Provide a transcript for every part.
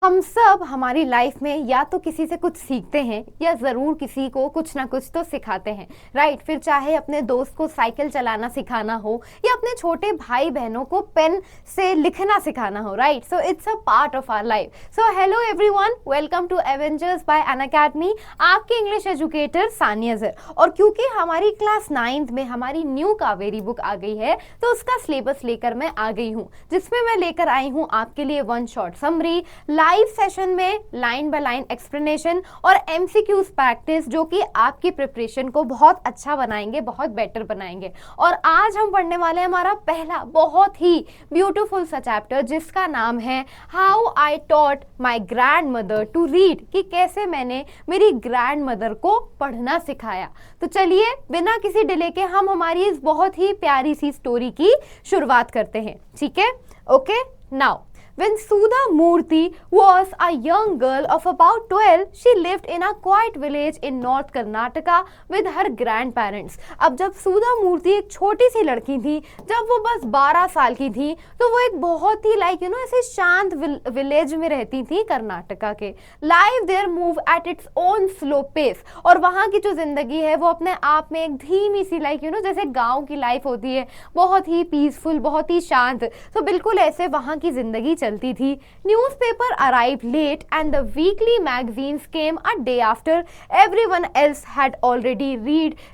हम सब हमारी लाइफ में या तो किसी से कुछ सीखते हैं या ज़रूर किसी को कुछ ना कुछ तो सिखाते हैं, राइट। फिर चाहे अपने दोस्त को साइकिल चलाना सिखाना हो या अपने छोटे भाई बहनों को पेन से लिखना सिखाना हो, right. So it's a part of our life. So hello everyone, welcome to Avengers by Unacademy. आपके इंग्लिश एजुकेटर सानिया जर। और क्योंकि हमारी क्लास 9th में हमारी न्यू कावेरी बुक आ गई है तो उसका सिलेबस लेकर मैं आ गई हूँ, जिसमें मैं लेकर आई हूँ आपके लिए one short summary, live session में लाइन बाय लाइन एक्सप्लेनेशन और एमसीक्यूज प्रैक्टिस, जो कि आपकी प्रिपरेशन को बहुत अच्छा बनाएंगे, बहुत बेटर बनाएंगे। और आज हम पढ़ने वाले हैं हमारा पहला बहुत ही ब्यूटीफुल सा चैप्टर, जिसका नाम है how I taught my grand mother to read, कि कैसे मैंने मेरी ग्रैंड मदर को पढ़ना सिखाया। तो चलिए बिना किसी डिले के हम हमारी इस बहुत ही प्यारी सी स्टोरी की शुरुआत करते हैं, ठीक है। Okay, now when Sudha Murthy was a young girl of about 12, she lived in a quiet village in North Karnataka with her grandparents. अब जब सुधा मूर्ति एक छोटी सी लड़की थी, जब वो बस 12 साल की थी, तो वो एक बहुत ही ऐसे शांत विलेज में रहती थी कर्नाटका के। Life there move at its own slow pace, और वहाँ की जो जिंदगी है वो अपने आप में एक धीमी सी जैसे गाँव की लाइफ होती है, बहुत ही पीसफुल, बहुत ही शांत। तो बिल्कुल ऐसे वहाँ की जिंदगी चलती थी। Newspaper arrived late and the weekly magazines came a day after everyone else had already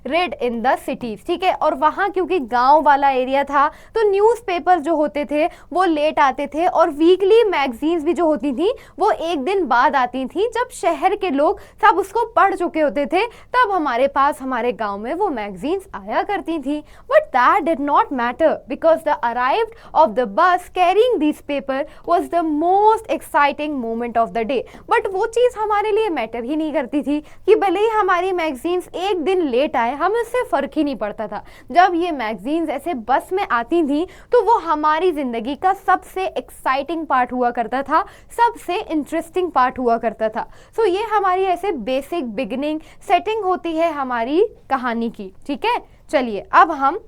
read in the cities, ठीक है। और वहाँ क्योंकि गांव वाला एरिया था तो न्यूज़पेपर जो होते थे वो लेट आते थे, और वीकली मैगजीन्स भी जो होती थी वो एक दिन बाद आती थी। जब शहर के लोग सब उसको पढ़ चुके होते थे तब हमारे पास हमारे गाँव में वो मैगजीन्स आया करती थी। But that did not matter because the arrived of the bus carrying this paper was the most exciting moment of the day। But वो चीज़ हमारे लिए मैटर ही नहीं करती थी कि भले ही हमारी मैगजीन्स एक दिन लेट आए, हमें उससे फ़र्क ही नहीं पड़ता था। जब ये मैगजीन्स ऐसे बस में आती थी तो वो हमारी ज़िंदगी का सबसे एक्साइटिंग पार्ट हुआ करता था, सबसे इंटरेस्टिंग पार्ट हुआ करता था। सो ये हमारी ऐसे बेसिक बिगिनिंग सेटिंग होती है हमारी कहानी की, ठीक है। चलिए अब हम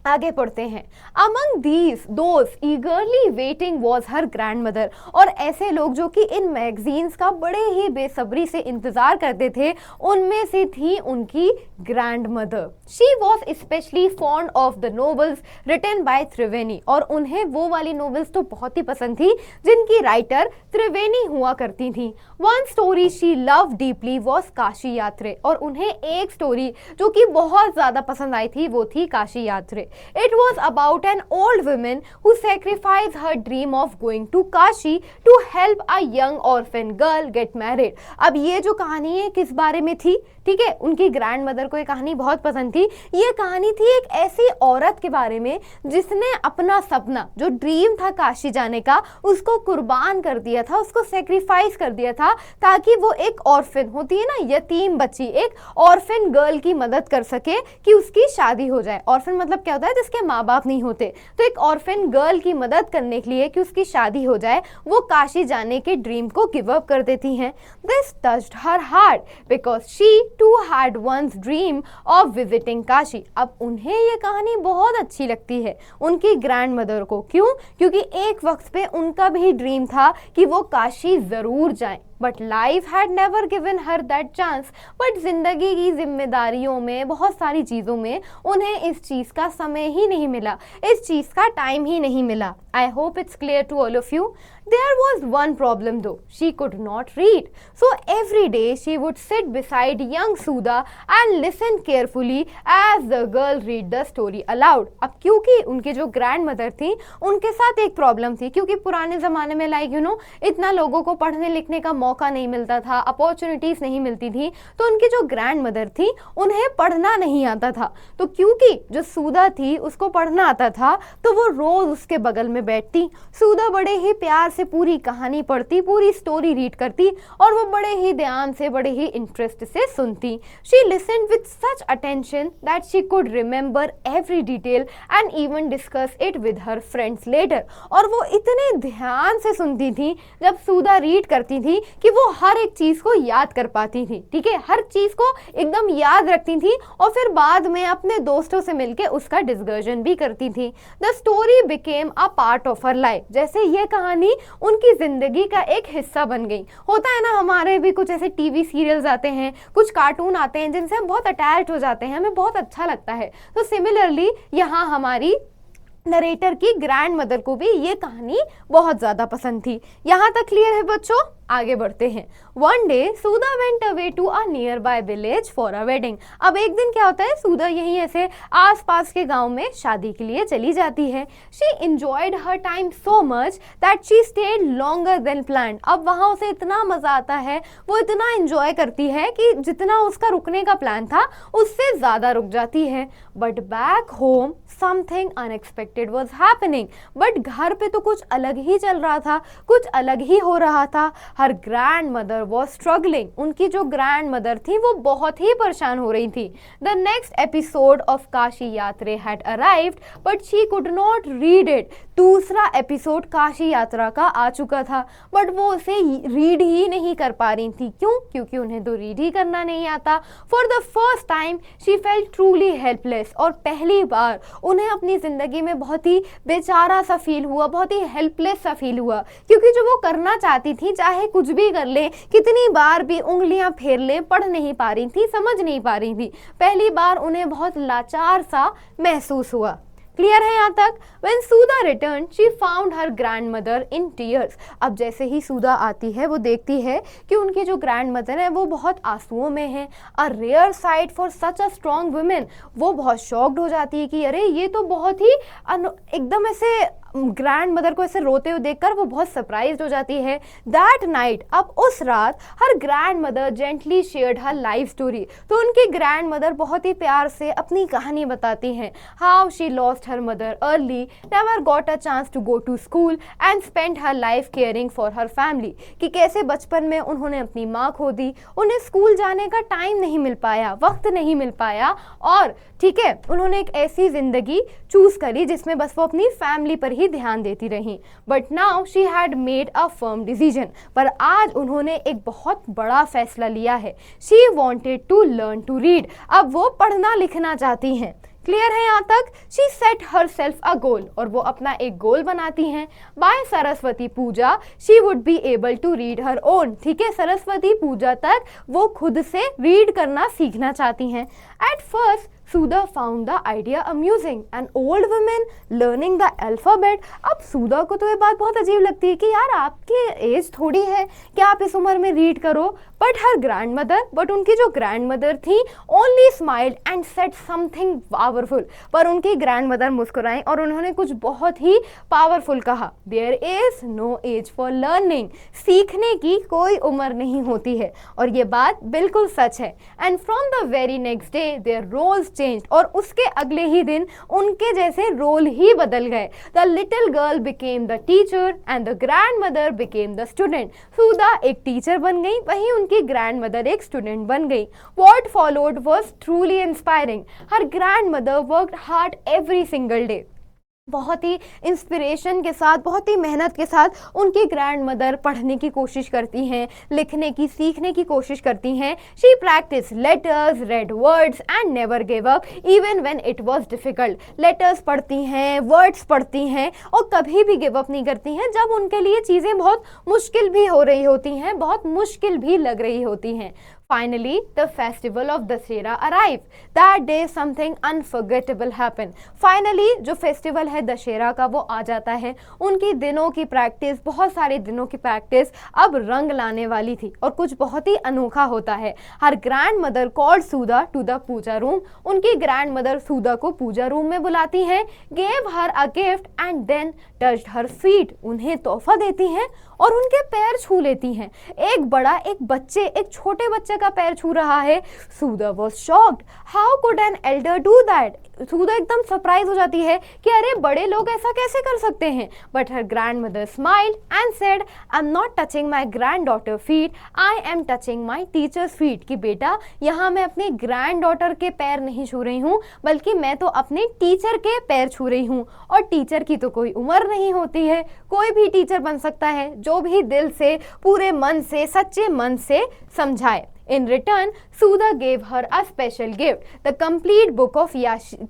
आगे पढ़ते हैं। Among these, those eagerly waiting was her grandmother। और ऐसे लोग जो कि इन मैगजीन्स का बड़े ही बेसब्री से इंतजार करते थे, उनमें से थी उनकी grand mother. She was especially fond of the novels written by त्रिवेणी, और उन्हें वो वाली नॉवेल्स तो बहुत ही पसंद थी जिनकी राइटर त्रिवेणी हुआ करती थी। One story she loved deeply was Kashi यात्रे, और उन्हें एक स्टोरी जो कि बहुत ज़्यादा पसंद आई थी वो थी काशी यात्रे। It was about an old woman who sacrificed her dream of going to Kashi to help a young orphan girl get married। अब ये जो कहानी है किस बारे में थी, ठीक है। उनकी ग्रैंड मदर को ये कहानी बहुत पसंद थी। ये कहानी थी एक ऐसी औरत के बारे में जिसने अपना सपना, जो ड्रीम था काशी जाने का, उसको कुर्बान कर दिया था, उसको सेक्रीफाइस कर दिया था, ताकि वो एक ऑर्फन होती है ना, यतीम बच्ची, एक ऑर्फन गर्ल की मदद कर सके कि उसकी शादी हो जाए। ऑर्फन मतलब क्या होता है, जिसके माँ बाप नहीं होते। तो एक ऑर्फन गर्ल की मदद करने के लिए कि उसकी शादी हो जाए, वो काशी जाने के ड्रीम को गिव अप कर देती हैं। This touched her heart because she too had once dream of visiting Kashi. अब उन्हें ये कहानी बहुत अच्छी लगती है उनकी ग्रैंड मदर को। क्यों? क्योंकि एक वक्त पे उनका भी ड्रीम था कि वो काशी जरूर जाएं, but life had never given her that chance. But जिंदगी की जिम्मेदारियों में, बहुत सारी चीज़ों में उन्हें इस चीज़ का समय ही नहीं मिला, इस चीज़ का टाइम ही नहीं मिला। I hope it's clear to all of you. There was one problem though, she could not read. So every day she would sit beside young Sudha and listen carefully as the girl read the story aloud। अब क्योंकि उनके जो grand mother थी उनके साथ एक problem थी, क्योंकि पुराने ज़माने में इतना लोगों को पढ़ने लिखने का मौका नहीं मिलता था, अपॉर्चुनिटीज़ नहीं मिलती थी। तो उनकी जो ग्रैंड मदर थी उन्हें पढ़ना नहीं आता था। तो क्योंकि जो सुधा थी उसको पढ़ना आता था तो वो रोज़ उसके बगल में बैठती। सुधा बड़े ही प्यार से पूरी कहानी पढ़ती, पूरी स्टोरी रीड करती, और वो बड़े ही ध्यान से, बड़े ही इंटरेस्ट से सुनती। She listened with such attention that she could remember every detail and even discuss it with her friends later। और वो इतने ध्यान से सुनती थी जब सुधा रीड करती थी कि वो हर एक चीज को याद कर पाती थी, ठीक है, हर चीज को एकदम याद रखती थी, और फिर बाद में अपने दोस्तों से मिलके उसका डिस्कशन भी करती थी। The story became a part of her life. जैसे ये कहानी उनकी जिंदगी का एक हिस्सा बन गई। होता है ना, हमारे भी कुछ ऐसे टीवी सीरियल्स आते हैं, कुछ कार्टून आते हैं जिनसे हम बहुत अटैच हो जाते हैं, हमें बहुत अच्छा लगता है। तो सिमिलरली यहाँ हमारी नरेटर की ग्रैंड मदर को भी ये कहानी बहुत ज्यादा पसंद थी। यहाँ तक क्लियर है बच्चों? आगे बढ़ते हैं। One day Sudha went away to a nearby village for a wedding. अब एक दिन क्या होता है, सुधा यहीं ऐसे आसपास के गांव में शादी के लिए चली जाती है। She enjoyed her time so much that she stayed longer than planned. अब वहां उसे इतना मजा आता है, वो इतना एंजॉय करती है कि जितना उसका रुकने का प्लान था उससे ज्यादा रुक जाती है। But back home something unexpected was happening. But घर पे तो कुछ अलग ही चल रहा था, कुछ अलग ही हो रहा था। हर ग्रैंड मदर वॉज स्ट्रगलिंग। उनकी जो ग्रैंड मदर थी वो बहुत ही परेशान हो रही थी। The next episode of Kashi Yatra had arrived but she could not read it. दूसरा एपिसोड काशी यात्रा का आ चुका था बट वो उसे रीड ही नहीं कर पा रही थी। क्यों? क्योंकि उन्हें तो रीड ही करना नहीं आता। For the first time she felt truly helpless. और पहली बार उन्हें अपनी जिंदगी में बहुत ही बेचारा सा फील हुआ, बहुत ही हेल्पलेस सा फील हुआ, क्योंकि जो वो करना चाहती थी, चाहे कुछ भी कर ले, कितनी बार भी उंगलियां फेर ले, पढ़ नहीं पा रही थी, समझ नहीं पा रही थी। पहली बार उन्हें बहुत लाचार सा महसूस हुआ। क्लियर है यहाँ तक? When Sudha returned, she found her grandmother in tears. अब जैसे ही सुधा आती है वो देखती है कि उनकी जो ग्रैंड मदर है वो बहुत आंसुओं में है। A rare sight for such a strong woman. वो बहुत शॉक्ड हो जाती है कि अरे ये तो बहुत ही एकदम ऐसे ग्रैंड मदर को ऐसे रोते हुए देखकर वो बहुत सरप्राइज हो जाती है। दैट नाइट, अब उस रात, her grand mother gently shared her life story. तो उनकी ग्रैंड मदर बहुत ही प्यार से अपनी कहानी बताती हैं। How she lost her mother early, never got a chance to go to school and spend her life caring for her family. कि कैसे बचपन में उन्होंने अपनी माँ खो दी, उन्हें स्कूल जाने का टाइम नहीं मिल पाया, वक्त नहीं मिल पाया, और ठीक है, उन्होंने एक ऐसी जिंदगी चूज करी जिसमें बस वो अपनी फैमिली पर ही ध्यान देती रही। But now she had made a firm decision. पर आज उन्होंने एक बहुत बड़ा फैसला लिया है। She wanted to learn to read. अब वो पढ़ना लिखना चाहती हैं। क्लियर है यहाँ तक? She set herself a goal, और वो अपना एक गोल बनाती हैं। By Saraswati Puja she would be able to read her own. ठीक है, सरस्वती पूजा तक वो खुद से रीड करना सीखना चाहती हैं। At first Sudha found the idea amusing. An old woman learning the alphabet. अब सुधा को तो ये बात बहुत अजीब लगती है कि यार आपकी एज थोड़ी है कि आप इस उम्र में रीड करो। बट उनकी जो ग्रैंड मदर थी only smiled and said something powerful. पर उनकी ग्रैंड मदर मुस्कुराई और उन्होंने कुछ बहुत ही पावरफुल कहा। There is no age for learning. सीखने की कोई उम्र नहीं होती है, और ये बात बिल्कुल सच है। And from the very next day their roles changed. और उसके अगले ही दिन उनके जैसे रोल ही बदल गए। The little girl became the teacher and the grandmother became the student. Sudha एक टीचर बन गई, वहीं उनकी ग्रैंड मदर एक स्टूडेंट बन गई। What followed was truly inspiring. Her grandmother worked hard every single day. बहुत ही इंस्पिरेशन के साथ, बहुत ही मेहनत के साथ उनकी ग्रैंड मदर पढ़ने की कोशिश करती हैं, लिखने की, सीखने की कोशिश करती हैं। She practice letters, red words and never give up even when it was difficult. Letters पढ़ती हैं, वर्ड्स पढ़ती हैं, और कभी भी गिव अप नहीं करती हैं जब उनके लिए चीज़ें बहुत मुश्किल भी हो रही होती हैं, बहुत मुश्किल भी लग रही होती हैं। Finally, the festival of Dussehra arrived. That day something unforgettable happened. Finally, जो फेस्टिवल है दशहरा का वो आ जाता है। उनकी दिनों की प्रैक्टिस, बहुत सारे दिनों की प्रैक्टिस अब रंग लाने वाली थी, और कुछ बहुत ही अनोखा होता है। Her grand mother called Sudha to the puja room. उनकी ग्रैंड मदर सुधा को पूजा रूम में बुलाती हैं, gave her a gift and then touched her feet. उन्हें तोहफा देती हैं और उनके पैर छू लेती हैं। एक छोटे बच्चे का पैर छू रहा है। Sudha was shocked. How could an elder do that? Sudha एकदम सरप्राइज हो जाती है कि अरे बड़े लोग ऐसा कैसे कर सकते हैं। But her grand mother smiled and said, I am not touching my grand daughter feet, I am touching my teachers feet. कि बेटा, यहाँ मैं अपने ग्रैंड डॉटर के पैर नहीं छू रही हूँ, बल्कि मैं तो अपने टीचर के पैर छू रही हूँ। और टीचर की तो कोई उम्र नहीं होती है, कोई भी टीचर बन सकता है जो भी दिल से, पूरे मन से, सच्चे मन से समझाए। In return, Sudha gave her a special gift, the complete book of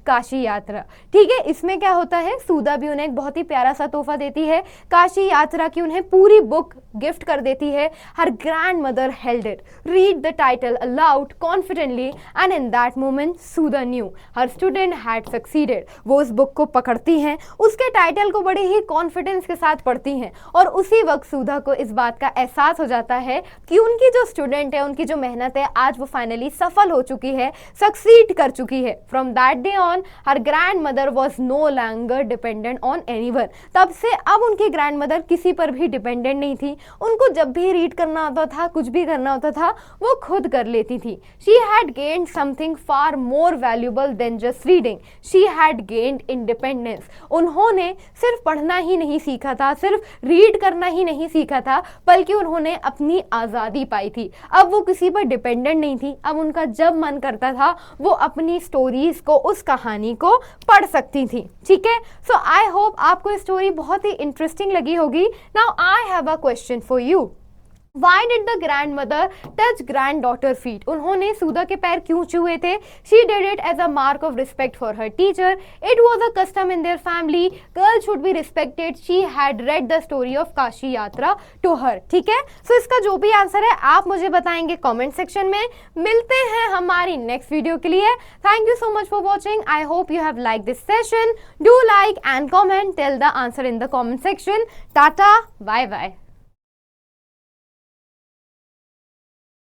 Kashi यात्रा। ठीक है, इसमें क्या होता है, सुधा भी उन्हें एक बहुत ही प्यारा सा तोहफा देती है, काशी यात्रा की उन्हें पूरी बुक गिफ्ट कर देती है। Her grand mother held it, read the title aloud confidently and in that moment Sudha knew her student had succeeded. वो उस बुक को पकड़ती हैं, उसके टाइटल को बड़े ही कॉन्फिडेंस के साथ पढ़ती हैं और उसी वक्त सुधा को इस बात का एहसास हो जाता है कि उनकी जो स्टूडेंट है, उनकी जो मेहनत है, आज वो फाइनली सफल हो चुकी है, सक्सीड कर चुकी है। From that day on her grand mother was no longer dependent on anyone. तब से अब उनकी ग्रैंड मदर किसी पर भी डिपेंडेंट नहीं थी, उनको जब भी रीड करना होता था, कुछ भी करना होता था, वो खुद कर लेती थी। She had gained something far more valuable then just reading, she had gained independence. उन्होंने सिर्फ पढ़ना ही नहीं सीखा था, सिर्फ रीड करना ही नहीं सीखा था, बल्कि उन्होंने अपनी आज़ादी पाई थी। अब वो किसी पर डिपेंडेंट नहीं थी, अब उनका जब मन करता था वो अपनी स्टोरीज को, उस कहानी को पढ़ सकती थी। ठीक है, सो आई होप आपको स्टोरी बहुत ही इंटरेस्टिंग लगी होगी। Now I have a question for you. Why did the grandmother touch granddaughter feet? उन्होंने सुधा के पैर क्यों छुए थे? She did it as a mark of respect for her teacher. It was a custom in their family. Girls should be respected. She had read the story of Kashi यात्रा to her. ठीक है, so इसका जो भी answer है आप मुझे बताएंगे कमेंट सेक्शन में। मिलते हैं हमारी नेक्स्ट वीडियो के लिए। Thank you so much for watching. I hope you have liked this session. Do like and comment. Tell the answer in the comment section. Tata, bye bye.